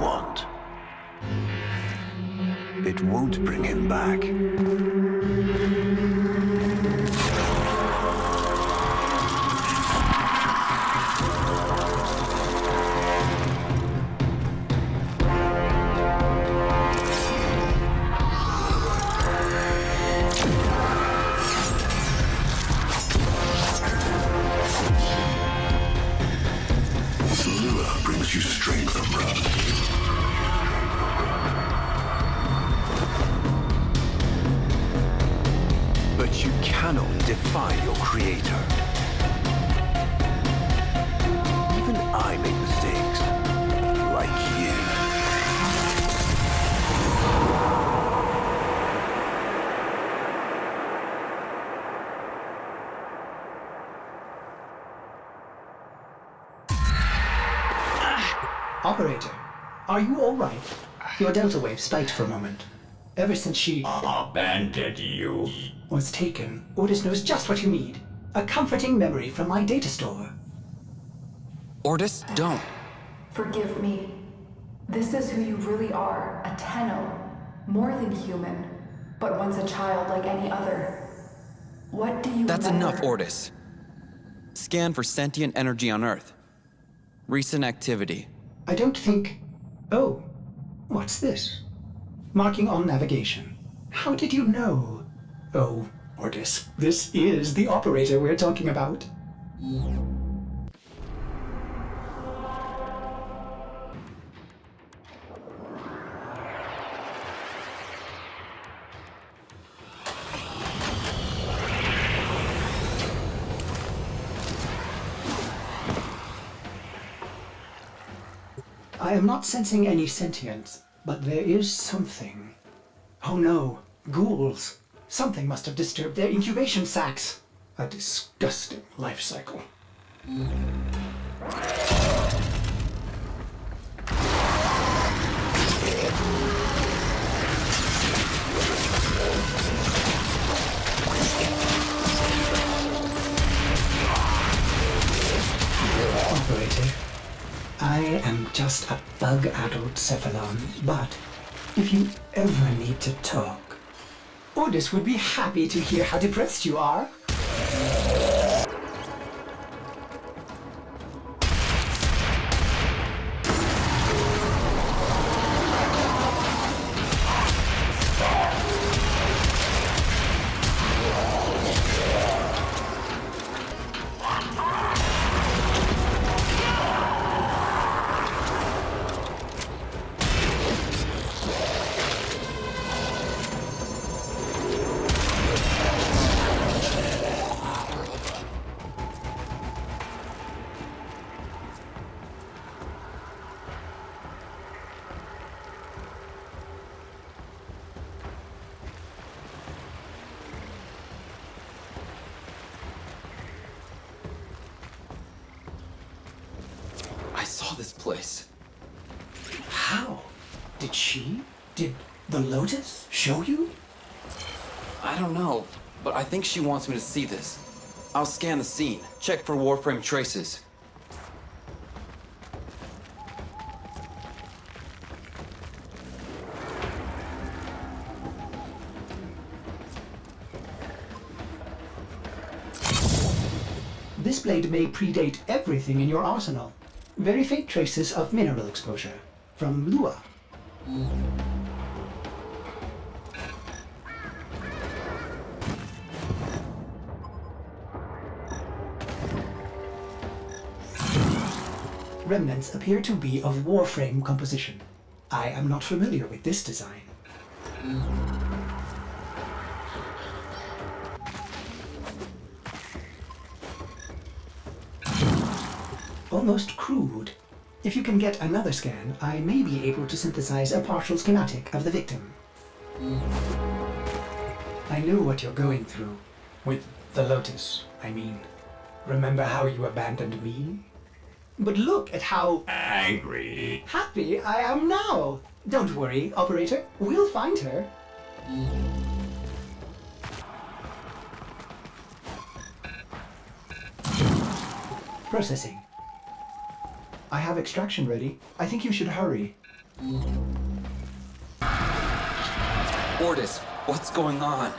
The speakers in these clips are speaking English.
want. It won't bring him back. Lua brings you strength, Umbra. But you cannot defy your creator. Even I make mistakes, like you. Operator, are you all right? Your delta wave spiked for a moment. Ever since she Abandoned you. was taken, Ordis knows just what you need. A comforting memory from my data store. Ordis, don't. Forgive me. This is who you really are, a Tenno. More than human, but once a child like any other. What do you That's remember? enough, Ordis. Scan for sentient energy on Earth. Recent activity. I don't think... Oh, what's this? Marking on navigation. How did you know? Oh, Ordis, this is the operator we're talking about. I am not sensing any sentience, but there is something. Oh no, ghouls. Something must have disturbed their incubation sacs. A disgusting life cycle. Operator, I am just a bug-addled Cephalon, but if you ever need to talk, Ordis would be happy to hear how depressed you are. I saw this place. How? Did the Lotus show you? I don't know, but I think she wants me to see this. I'll scan the scene, check for Warframe traces. This blade may predate everything in your arsenal. Very faint traces of mineral exposure. From Lua. Remnants appear to be of Warframe composition. I am not familiar with this design. Almost crude. If you can get another scan, I may be able to synthesize a partial schematic of the victim. I know what you're going through. With the Lotus, I mean. Remember how you abandoned me? But look at how Angry. happy I am now! Don't worry, operator. We'll find her. Processing. I have extraction ready. I think you should hurry. Ordis, what's going on?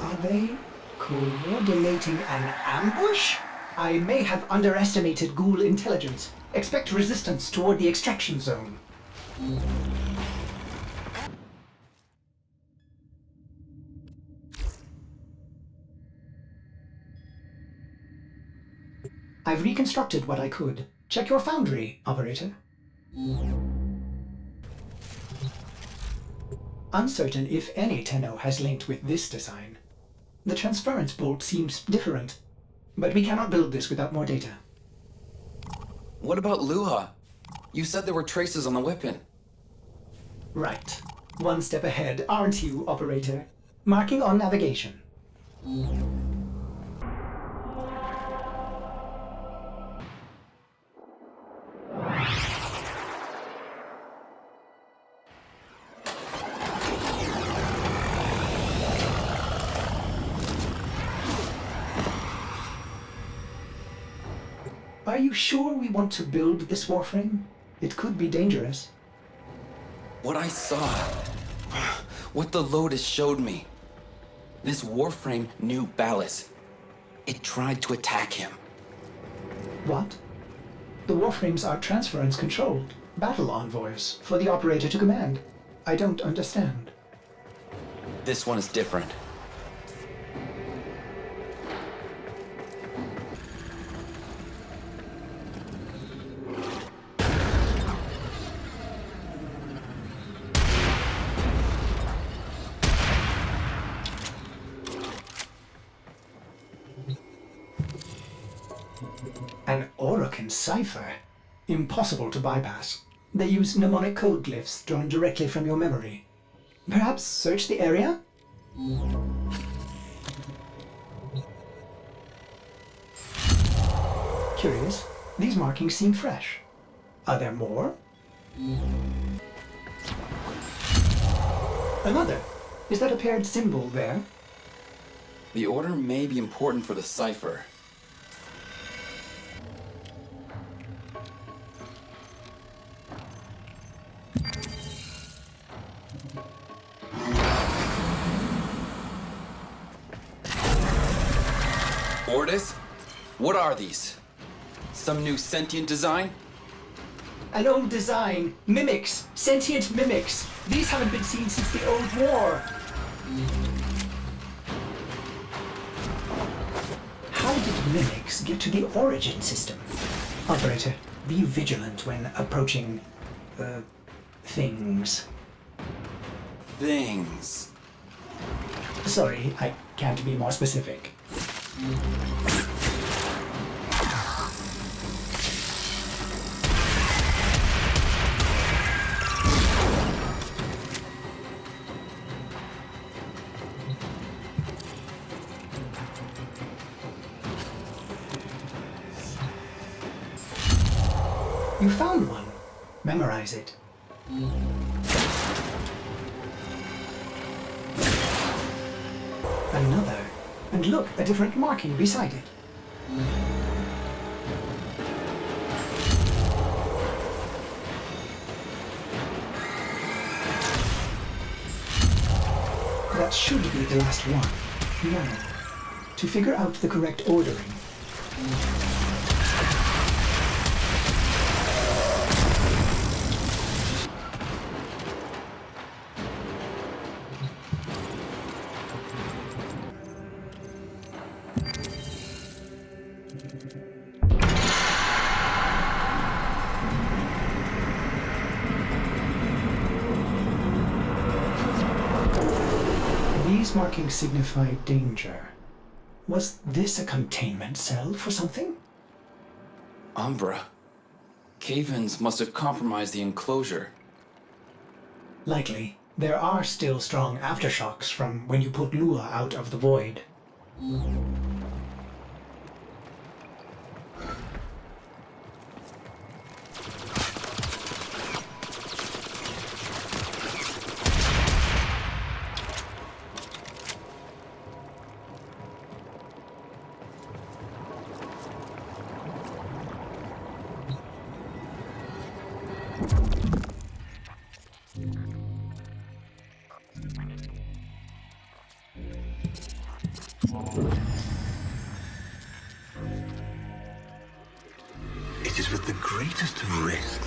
Are they coordinating an ambush? I may have underestimated ghoul intelligence. Expect resistance toward the extraction zone. I've reconstructed what I could. Check your foundry, operator. Uncertain if any Tenno has linked with this design. The transference bolt seems different, but we cannot build this without more data. What about Lua? You said there were traces on the weapon. Right. One step ahead, aren't you, operator? Marking on navigation. Are you sure we want to build this Warframe? It could be dangerous. What I saw, what the Lotus showed me. This Warframe knew Ballas. It tried to attack him. What? The Warframes are transference controlled, battle envoys for the operator to command. I don't understand. This one is different. An Orokin cipher? Impossible to bypass. They use mnemonic code glyphs drawn directly from your memory. Perhaps search the area? Curious. These markings seem fresh. Are there more? Another. Is that a paired symbol there? The order may be important for the cipher. Ordis? What are these? Some new sentient design? An old design. Mimics. Sentient mimics. These haven't been seen since the old war. How did mimics get to the origin system? Operator, be vigilant when approaching, things. Things. Sorry, I can't be more specific. You found one. Memorize it. Another. And look, a different marking beside it. That should be the last one. Now, to figure out the correct ordering. These markings signify danger. Was this a containment cell for something? Umbra. Cave-ins must have compromised the enclosure. Likely. There are still strong aftershocks from when you put Lua out of the void.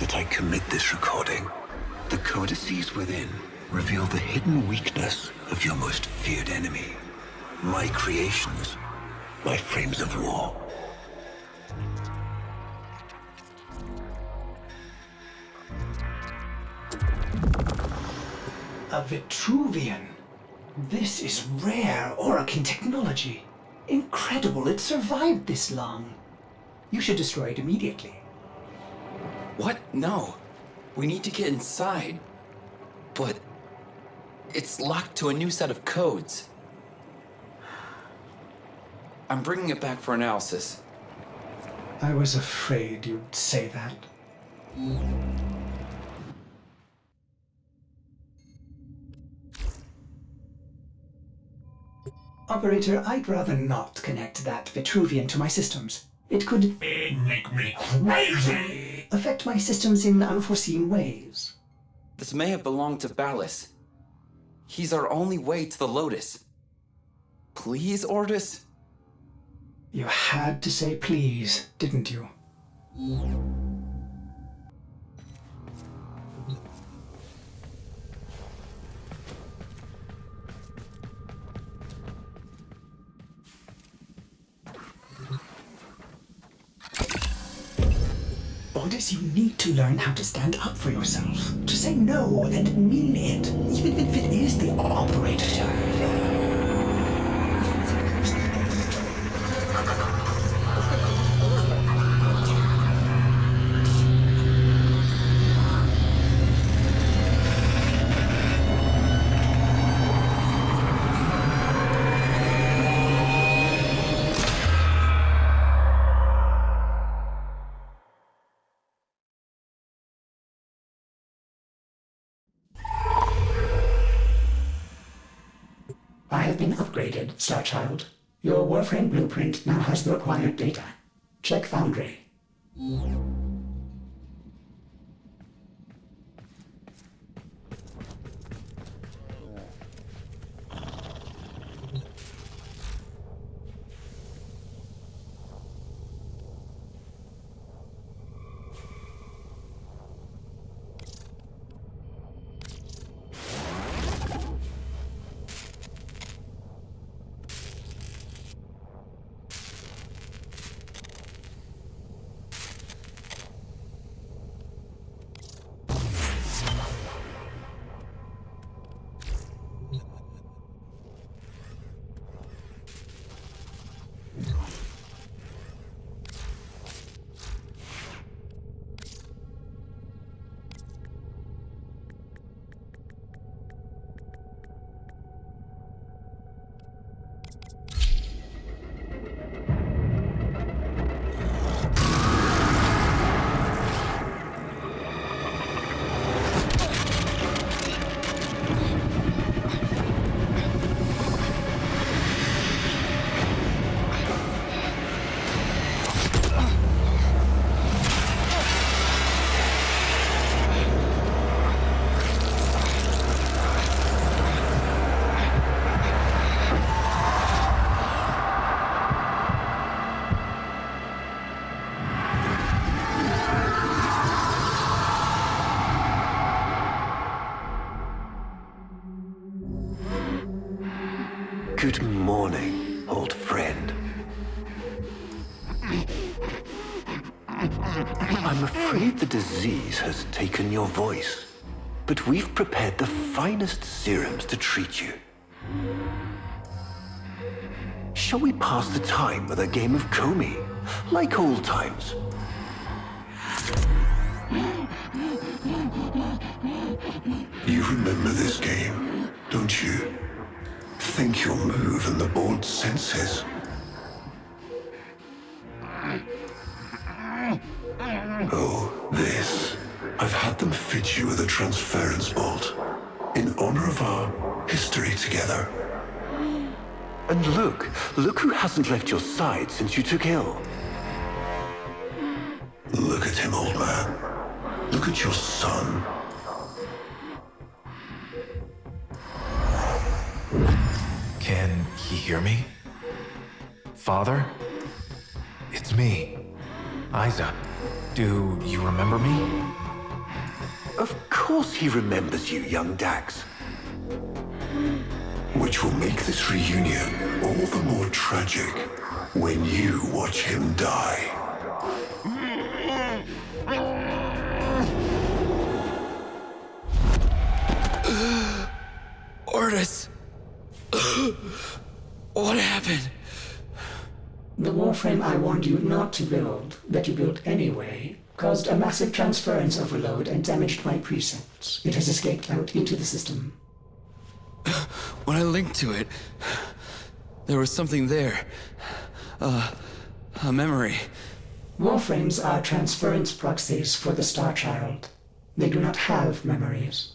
that I commit this recording. The codices within reveal the hidden weakness of your most feared enemy. My creations, my frames of war. A Vitruvian. This is rare Orokin technology. Incredible it survived this long. You should destroy it immediately. What? No. We need to get inside. But it's locked to a new set of codes. I'm bringing it back for analysis. I was afraid you'd say that. Operator, I'd rather not connect that Vitruvian to my systems. It could Make me crazy! affect my systems in unforeseen ways. This may have belonged to Ballas. He's our only way to the Lotus. Please, Ordis? You had to say please, didn't you? Ordis, you need to learn how to stand up for yourself. To say no and mean it, even if it is the operator. I have been upgraded, Starchild. Your Warframe blueprint now has the required data. Check Foundry. Good morning, old friend. I'm afraid the disease has taken your voice, but we've prepared the finest serums to treat you. Shall we pass the time with a game of Comey, like old times? You remember this game, don't you? Think you'll move in the board senses. Oh, this. I've had them fit you with a transference bolt in honor of our history together. And look who hasn't left your side since you took ill. Look at him, old man. Look at your son. Can he hear me? Father? It's me, Isa. Do you remember me? course he remembers you, young Dax. Which will make this reunion all the more tragic when you watch him die. Ordis! What happened? The Warframe I warned you not to build, that you built anyway, caused a massive transference overload and damaged my presets. It has escaped out into the system. When I linked to it, there was something there. A memory. Warframes are transference proxies for the Star Child. They do not have memories.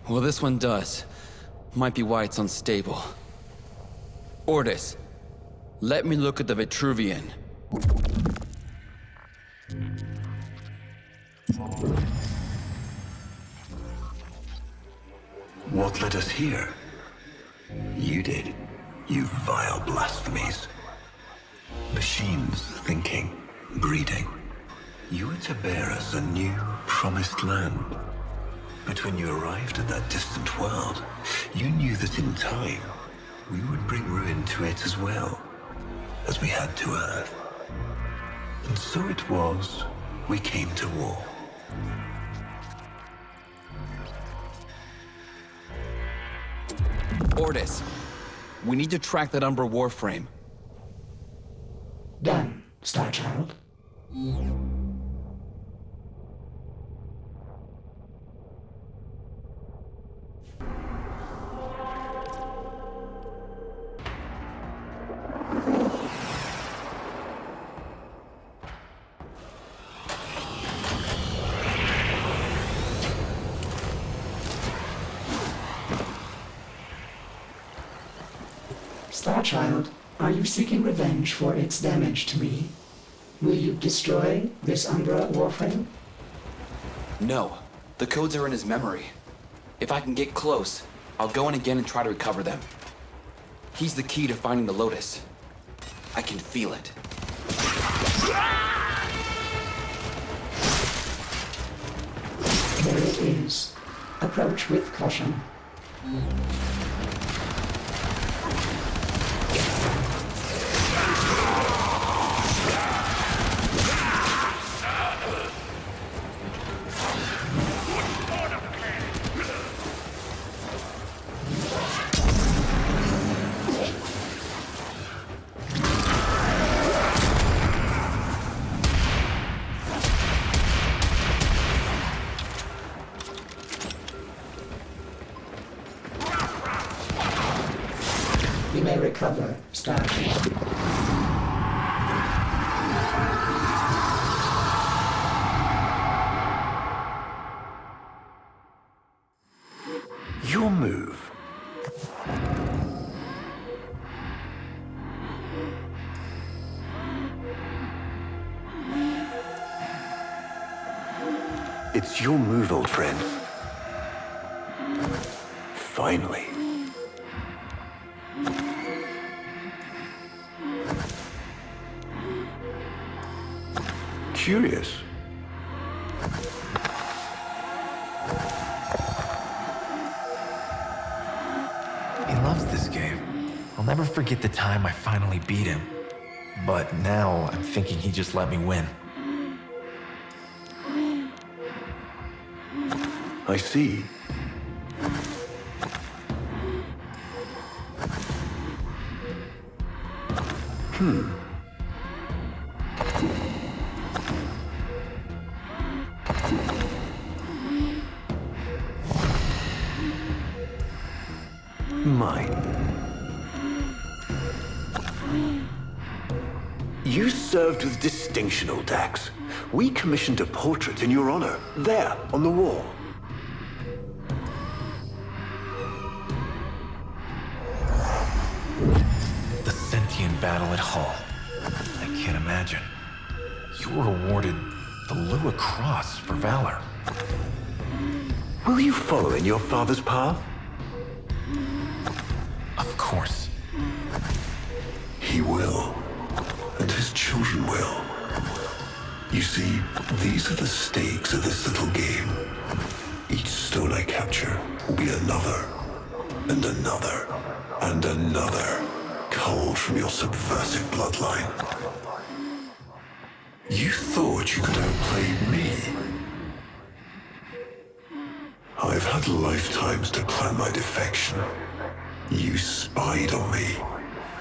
Well, this one does. Might be why it's unstable. Ordis, let me look at the Vitruvian. What led us here? You did, you vile blasphemies. Machines thinking, breeding. You were to bear us a new, promised land. But when you arrived at that distant world, you knew that in time, we would bring ruin to it as well, as we had to Earth. And so it was, we came to war. Ordis, we need to track that Umbra Warframe. Done, Star Child. Starchild, are you seeking revenge for its damage to me? Will you destroy this Umbra Warframe? No, the codes are in his memory. If I can get close, I'll go in again and try to recover them. He's the key to finding the Lotus. I can feel it. There it is. Approach with caution. You may recover, Starchild. Your move. It's your move, old friend. Finally. Curious. He loves this game. I'll never forget the time I finally beat him. But now I'm thinking he just let me win. I see. Mine. You served with distinction, old Dax. We commissioned a portrait in your honor, there, on the wall. The sentient battle at Hull. I can't imagine. You were awarded the Lua Cross for valor. Will you follow in your father's path? Of course. He will, and his children will. You see, these are the stakes of this little game. Each stone I capture will be another, and another, and another, culled from your subversive bloodline. You thought you could outplay me? I've had lifetimes to plan my defection. You spied on me,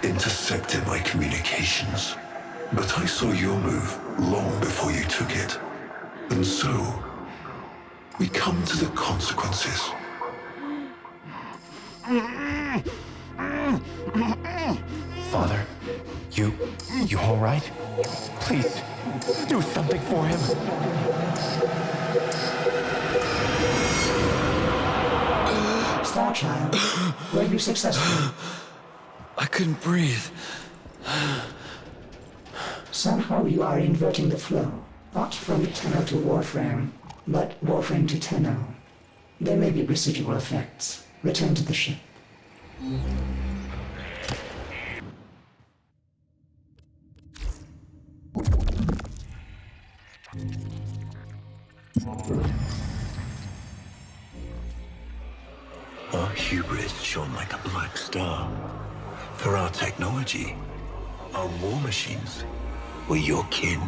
intercepted my communications. But I saw your move long before you took it. And so, we come to the consequences. Father, you all right? Please, do something for him. Star Child, were you successful? I couldn't breathe. Somehow you are inverting the flow. Not from Tenno to Warframe, but Warframe to Tenno. There may be residual effects. Return to the ship. Our hubris shone like a black star. For our technology, our war machines were your kin.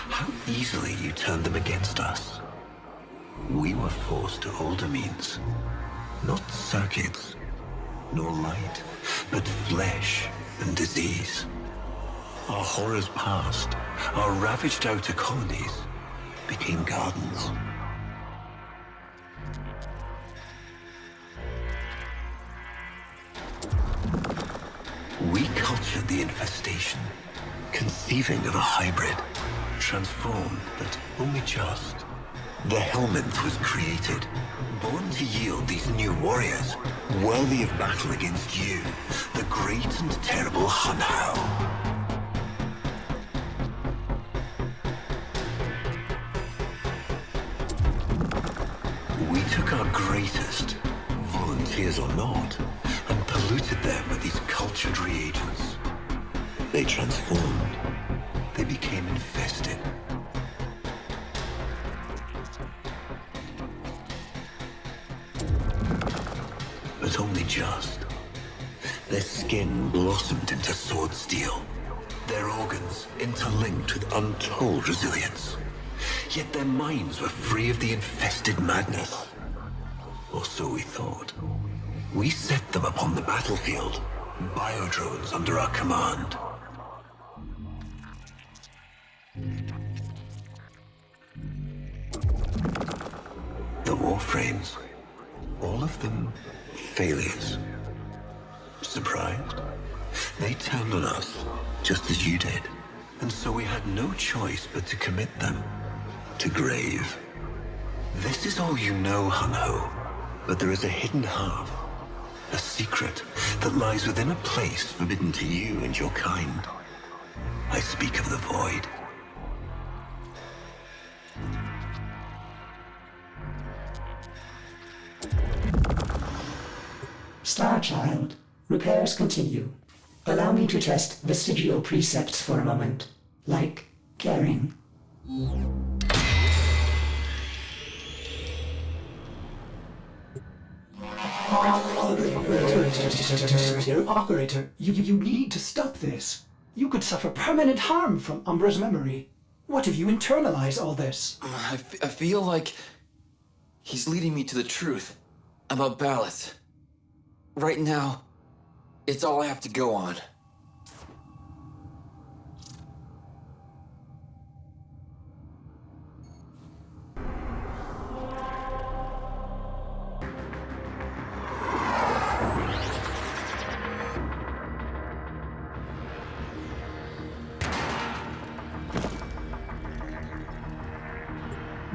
How easily you turned them against us. We were forced to older means. Not circuits, nor light, but flesh and disease. Our horrors passed. Our ravaged outer colonies became gardens. We cultured the infestation, conceiving of a hybrid, transformed, but only just. The Helminth was created, born to yield these new warriors, worthy of battle against you, the great and terrible Hunhow. We took our greatest, volunteers or not, and polluted them with these cultured reagents. They transformed. They became infested. But only just. Their skin blossomed into sword steel. Their organs interlinked with untold resilience. Yet their minds were free of the infested madness. Or so we thought. We set them upon the battlefield, biodrones under our command. The Warframes, all of them failures. Surprised? They turned on us, just as you did. And so we had no choice but to commit them to grave. This is all you know, Hunho, but there is a hidden half. A secret that lies within a place forbidden to you and your kind. I speak of the void. Star Child, repairs continue. Allow me to test vestigial precepts for a moment, like caring. Operator, you need to stop this. You could suffer permanent harm from Umbra's memory. What if you internalize all this? I feel like he's leading me to the truth about balance. Right now, it's all I have to go on.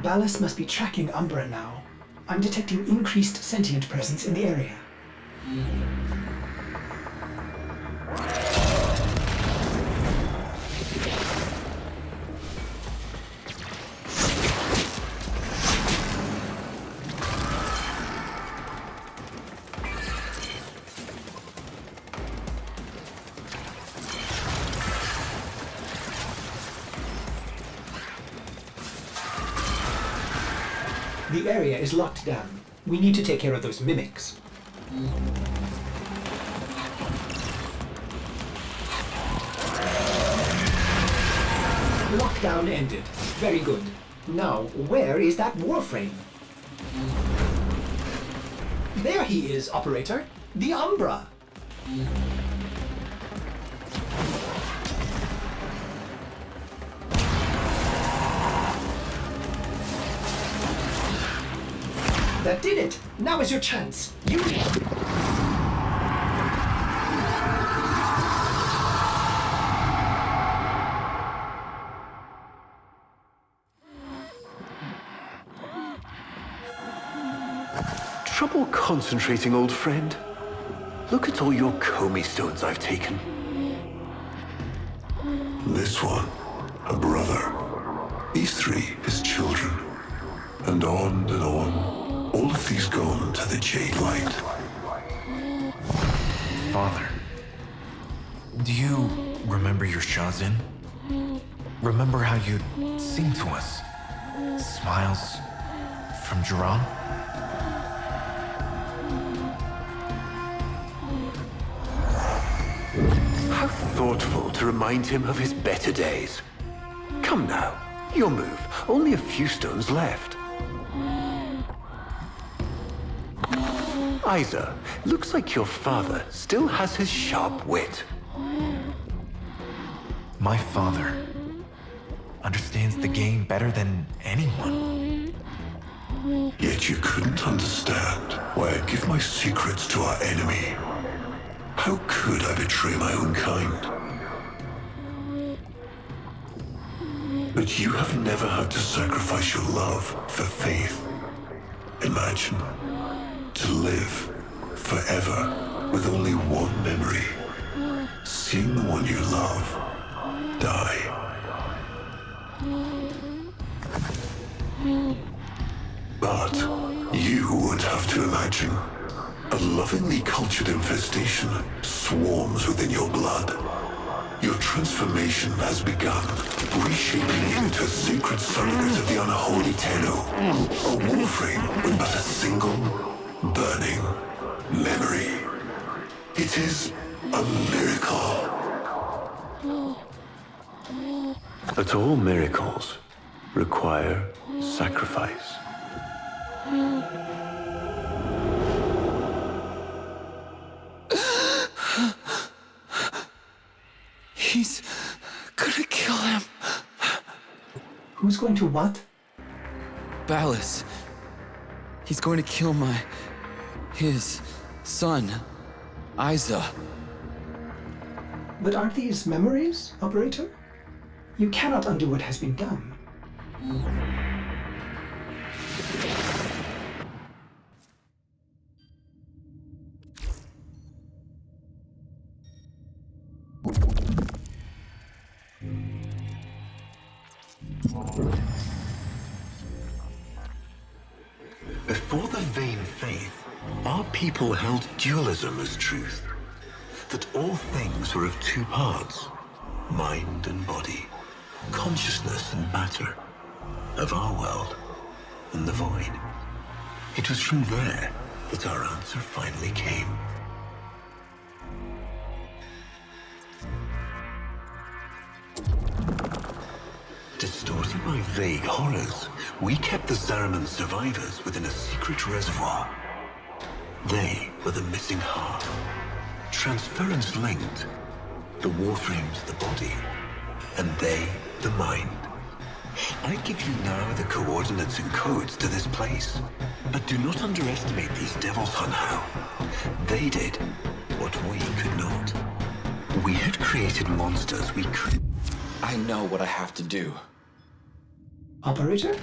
Ballas must be tracking Umbra now. I'm detecting increased sentient presence in the area. The area is locked down. We need to take care of those mimics. Lockdown ended. Very good. Now, where is that Warframe? There he is, Operator. The Umbra. That did it. Now is your chance. Use it. Trouble concentrating, old friend? Look at all your Comey stones I've taken. This one, a brother. These three, his children. And on and on. All of these gone to the Jade Light. Father, do you remember your Shazin? Remember how you'd sing to us? Smiles from Jiran? How thoughtful to remind him of his better days. Come now, your move. Only a few stones left. Isa, looks like your father still has his sharp wit. My father understands the game better than anyone. Yet you couldn't understand why I give my secrets to our enemy. How could I betray my own kind? But you have never had to sacrifice your love for faith. Imagine to live forever with only one memory. Seeing the one you love die. But you won't have to imagine. A lovingly cultured infestation swarms within your blood. Your transformation has begun, reshaping you into a sacred surrogate of the unholy Tenno. A Warframe with but a single, burning memory. It is a miracle. But all miracles require sacrifice. He's gonna kill him. Who's going to what? Ballas. He's going to kill his son, Isa. But aren't these memories, Operator? You cannot undo what has been done. Before the vain faith, our people held dualism as truth. That all things were of two parts, mind and body, consciousness and matter, of our world and the void. It was from there that our answer finally came. Distorted by vague horrors, we kept the Zariman survivors within a secret reservoir. They were the missing half. Transference linked. The Warframe to the body, and they the mind. I give you now the coordinates and codes to this place. But do not underestimate these devils, Hunhow. They did what we could not. We had created monsters we could... I know what I have to do. Operator?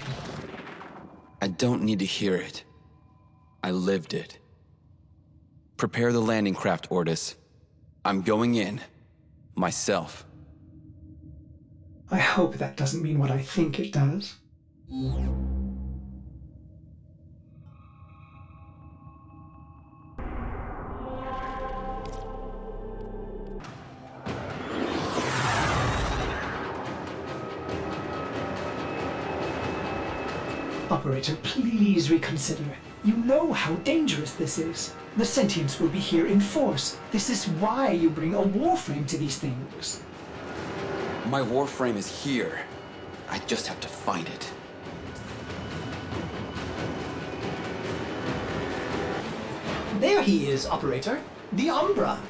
I don't need to hear it. I lived it. Prepare the landing craft, Ordis. I'm going in. Myself. I hope that doesn't mean what I think it does. Operator, please reconsider. You know how dangerous this is. The sentients will be here in force. This is why you bring a Warframe to these things. My Warframe is here. I just have to find it. There he is, Operator. The Umbra.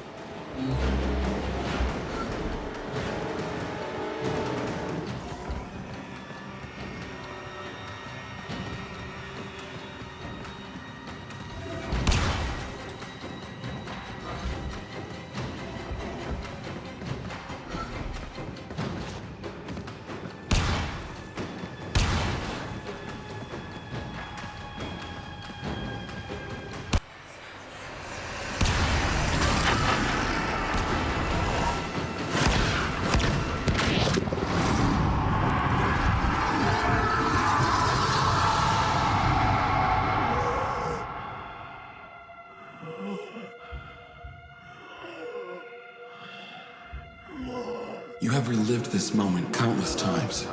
You have relived this moment countless times.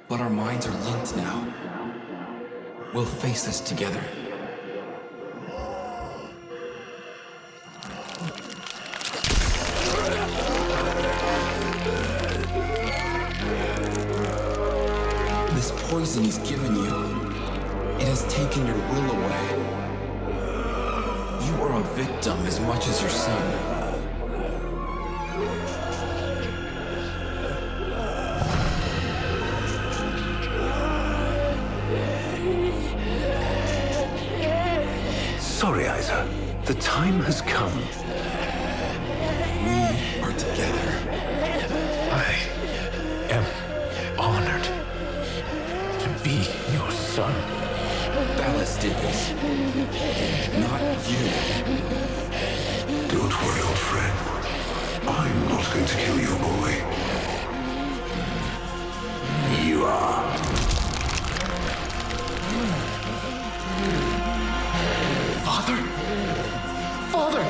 But our minds are linked now. We'll face this together. This poison he's given you, it has taken your will away. You are a victim as much as your son. Sorry, Isa. The time has come. We are together. I am honored to be your son. Ballas did this. Not you. Don't worry, old friend. I'm not going to kill your boy. You are. Father? Father!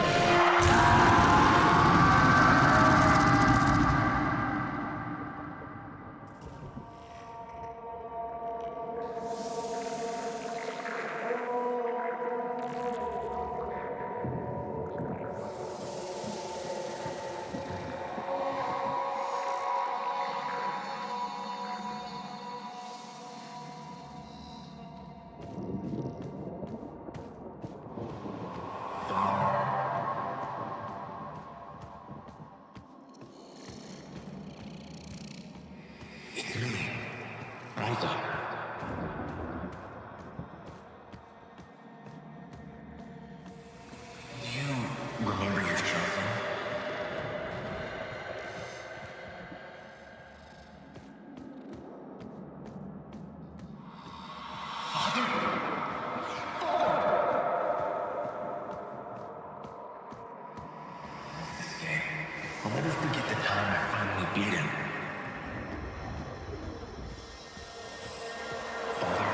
Remember your chosen? This game, I'll never forget the time I finally beat him. Father,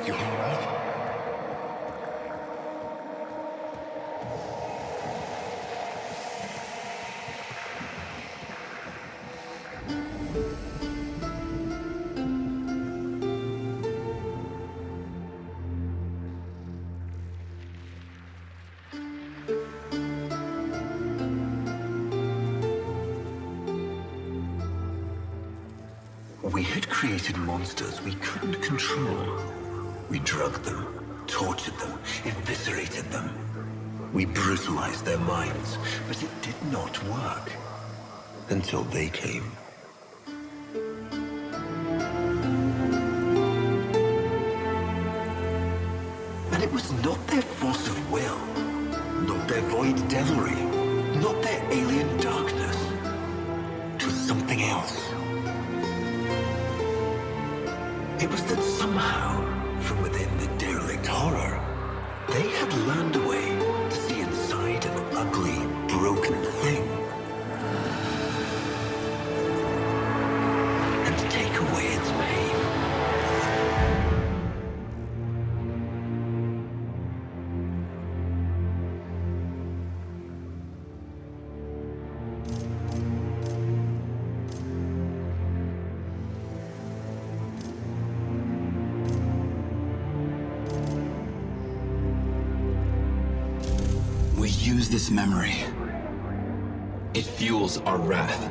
you alright? We had created monsters we couldn't control. We drugged them, tortured them, eviscerated them. We brutalized their minds, but it did not work. Until they came. And it was not their force of will, not their void devilry, not their alien darkness. It was something else. It was that somehow, from within the derelict horror, they had learned a way to see inside an ugly, broken thing. And to take away its pain. use this memory. It fuels our wrath.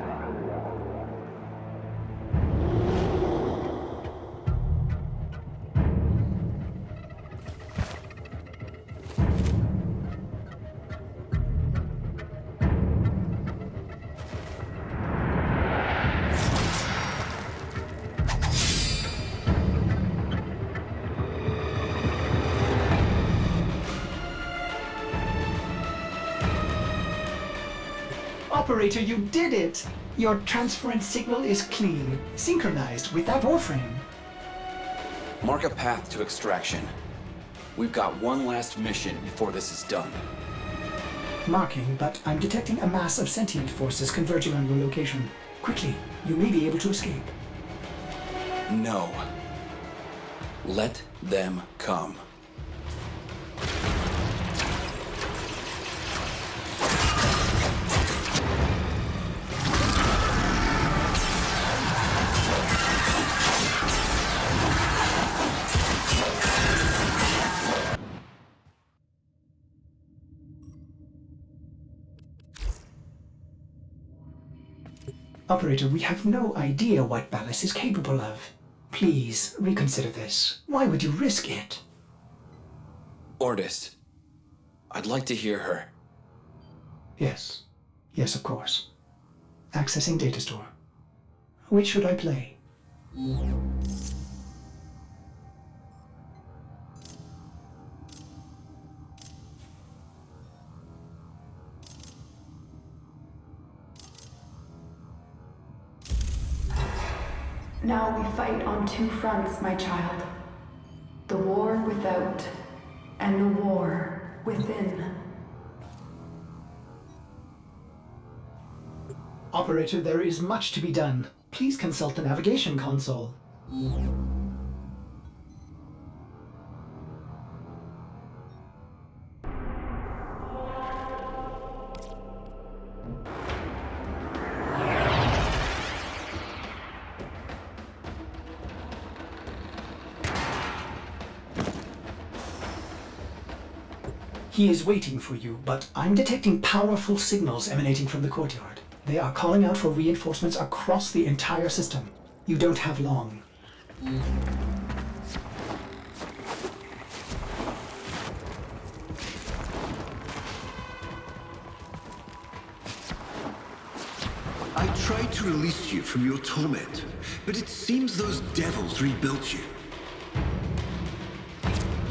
Operator, you did it! Your transference signal is clean, synchronized with that Warframe. Mark a path to extraction. We've got one last mission before this is done. Marking, but I'm detecting a mass of sentient forces converging on your location. Quickly, you may be able to escape. No. Let them come. Operator, we have no idea what Ballast is capable of. Please, reconsider this. Why would you risk it? Ordis. I'd like to hear her. Yes. Yes, of course. Accessing data store. Which should I play? Now we fight on two fronts, my child. The war without, and the war within. Operator, there is much to be done. Please consult the navigation console. He is waiting for you, but I'm detecting powerful signals emanating from the courtyard. They are calling out for reinforcements across the entire system. You don't have long. I tried to release you from your torment, but it seems those devils rebuilt you.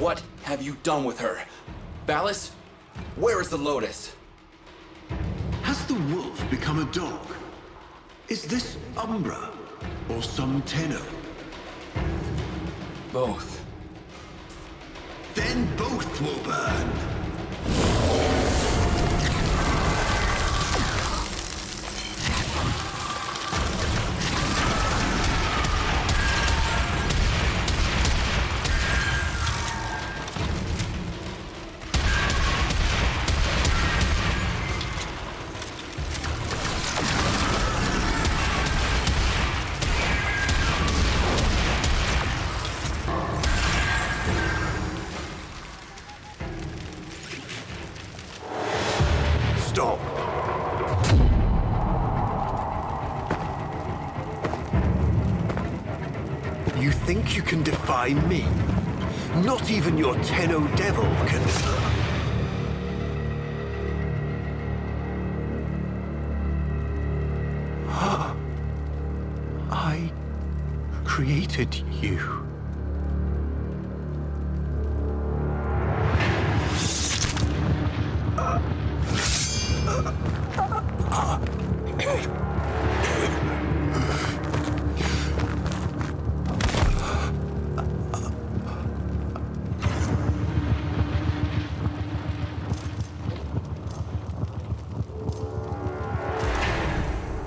What have you done with her? Ballas? Where is the Lotus? Has the wolf become a dog? Is this Umbra or some Tenno? Both. Then both will burn. Stop. You think you can defy me? Not even your Tenno devil can. I created you.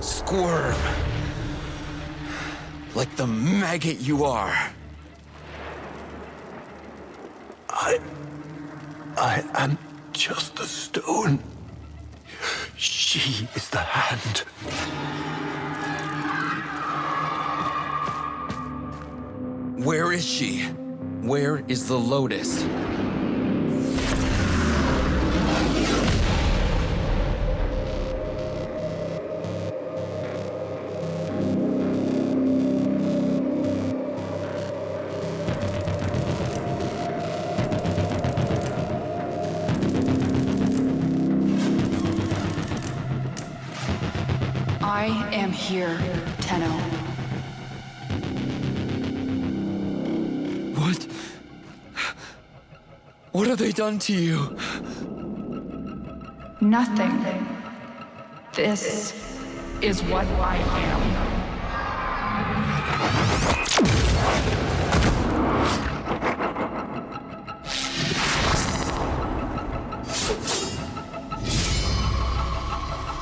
Squirm. Like the maggot you are. I am just the stone. She is the hand. Where is she? Where is the Lotus? am here, Tenno. What? What have they done to you? Nothing. This is what I am.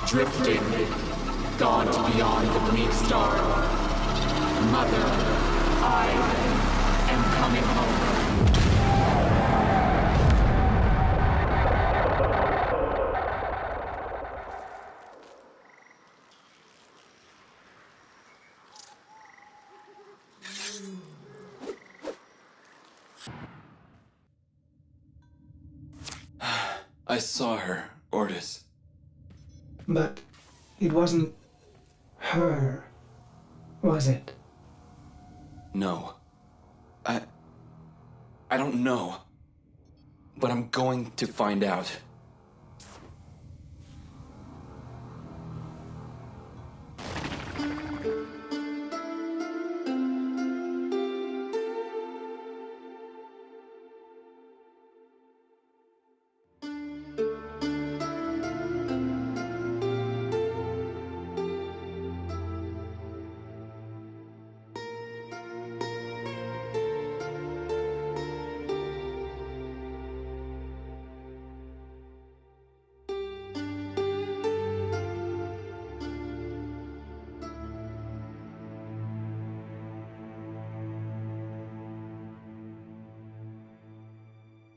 Drifting, gone to beyond the bleak star. Mother, I am coming home. I saw her, Ordis. But it wasn't her, was it? No. I don't know. But I'm going to find out.